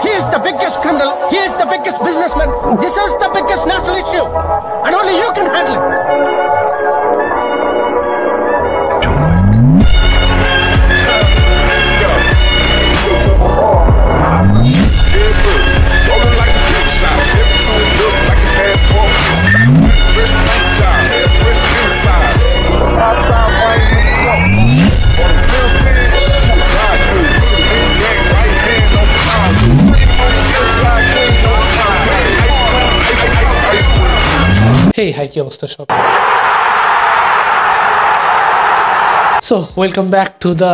He is the biggest criminal. He is the biggest businessman. This is the biggest national issue. And only you can handle it. Hey, hi, কি অবস্থা সব? So, welcome back to the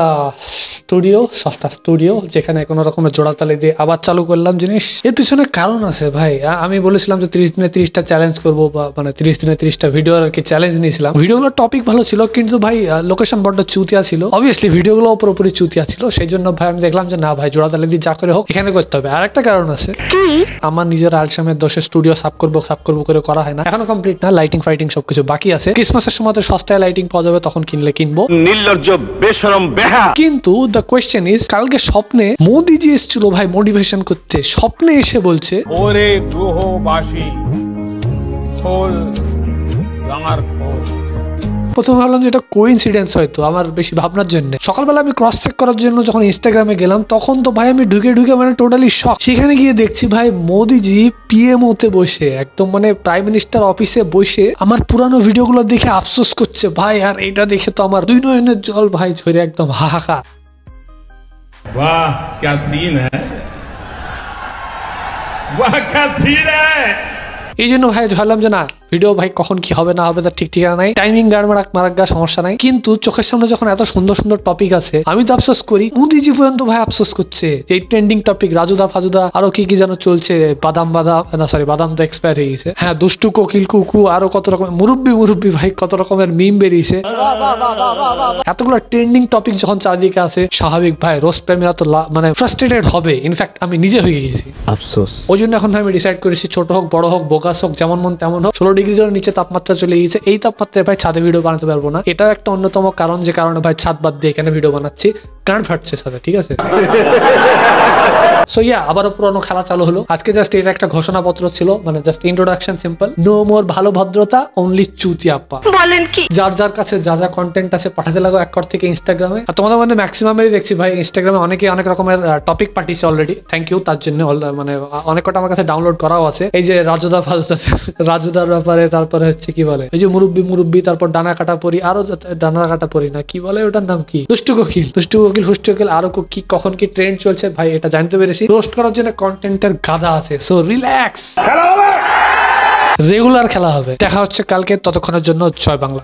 studio, সস্তা studio, যেখানে কোনো রকমের জোড়াতালি দিয়ে আবার চালু করলাম জিনিস। এর পিছনে কারণ আছে ভাই। আমি বলেছিলাম যে 30 দিনে 30টা চ্যালেঞ্জ করবো, বা মানে 30 দিনে 30টা ভিডিও আর কি চ্যালেঞ্জ নিয়েছিলাম। ভিডিওগুলোর টপিক ভালো ছিল, কিন্তু ভাই লোকেশন বড্ড চুতিয়া ছিল। অবভিয়াসলি ভিডিওগুলো পুরোপুরি চুতিয়া ছিল, সেই জন্য ভাই আমি দেখলাম যে না ভাই, জোড়াতালি দিয়ে যা করে হোক এখানে করতে হবে। আর একটা কারণ আছে, আমার নিজের আলসামের দোষে স্টুডিও সাফ করবো করে করা হয় না, এখনো কমপ্লিট না। লাইটিং ফাইটিং সবকিছু বাকি আছে। ক্রিসমাসের সময় তো সস্তায় লাইটিং পাওয়া যাবে, তখন কিনলে কিনবো। নির্লজ্জ বেশরম বেহা। কিন্তু দ্য কোয়েশ্চেন ইজ, কালকে স্বপ্নে মোদিজি এসেছিল ভাই মোটিভেশন করতে। স্বপ্নে এসে বলছে, ওরে গ্রহবাসী চল গাঙার খোঁজ। প্রথমে ভাবলাম যে এটা কোইন্সিডেন্স হয়তো, আমার বেশি ভাবনার জন্য। সকালবেলা আমি ক্রস চেক করার জন্য যখন ইনস্টাগ্রামে গেলাম, তখন তো ভাই আমি ঢুকে মানে টোটালি শক। সেখানে গিয়ে দেখছি ভাই মোদিজি পিএমওতে বসে, একদম মানে প্রাইম মিনিস্টার অফিসে বসে আমার পুরানো ভিডিওগুলো দেখে আফসোস করছে ভাই। আর এটা দেখে তো আমার দুই নয়নের জল ভাই ঝরে একদম হাহাকার। वाह क्या सीन है, वाह क्या सीन है। এই জন্য ভাই ভাবলাম যে না, ভিডিও ভাই কখন কি হবে না হবে তার ঠিক ঠিকানা নাই, টাইমিং মারাক সমস্যা নাই। কিন্তু চোখের সামনে যখন এত সুন্দর সুন্দর টপিক আছে, আমি তো আফসোস করি। মোদিজি পর্যন্ত ভাই আফসোস করছে যে এই ট্রেন্ডিং টপিক রাজুদা ফাজুদা আরো কি যেন চলছে, বাদাম না সরি, বাদাম তো এক্সপায়ার হয়ে গেছে। হ্যাঁ, দুষ্টু কোকিল কুকু, আরো কত রকমের মুরব্বি ভাই, কত রকমের মিম বেরিয়েছে। এতগুলো ট্রেন্ডিং টপিক যখন চারদিকে আছে, স্বাভাবিক ভাই রোস্ট প্রেমীরা তো মানে ফ্রাস্ট্রেটেড হবে। ইনফ্যাক্ট আমি নিজে হয়ে গেছি আফসোস। ওই জন্য এখন আমি ডিসাইড করেছি, ছোট হোক বড় হোক বোগাস হোক, যেমন মন তেমন হোক, 16 ডিগ্রির নিচে তাপমাত্রা চলে গেছে। এই তাপমাত্রায় ভাই ছাদে ভিডিও বানাতে পারবো না। এটাও একটা অন্যতম কারণ, যে কারণে ভাই ছাদ বাদ দিয়ে এখানে ভিডিও বানাচ্ছি। গান ফাটছে ছাদে, ঠিক আছে। সো ইয়া, আবারও পুরনো খেলা চালু হলো। আজকে জাস্ট এটা একটা ঘোষণাপত্র ছিল, মানে just introduction, simple. No more ভালো ভদ্রতা, অনলি চুতিয়াপ্পা। বলেন কি? যার কাছে যা কন্টেন্ট আছে পাঠাতে লাগো এক কর থেকে ইনস্টাগ্রামে। আর তোমাদের মধ্যে ম্যাক্সিমামেরই দেখছি ভাই ইনস্টাগ্রামে অনেকে অনেক রকমের টপিক পাঠিয়েছে অলরেডি। থ্যাংক ইউ তার জন্য। মানে অনেক কটা আমার কাছে ডাউনলোড করাও আছে। এই যে রাজুদার ব্যাপারে, তারপরে হচ্ছে কি বলে, এই যে মুরব্বি, তারপর ডানা কাটা পরি, আরো ডানা কাটা পরি না কি বলে ওটার নাম কি, দুষ্টু কোকিল, আরো কি কখন কি ট্রেন্ড চলছে ভাই এটা জানতে পেরেছি। রোস্ট করার জন্য কন্টেন্টের গাদা আছে। সো রিল্যাক্স, রেগুলার খেলা হবে। দেখা হচ্ছে কালকে, ততক্ষণের জন্য জয় বাংলা।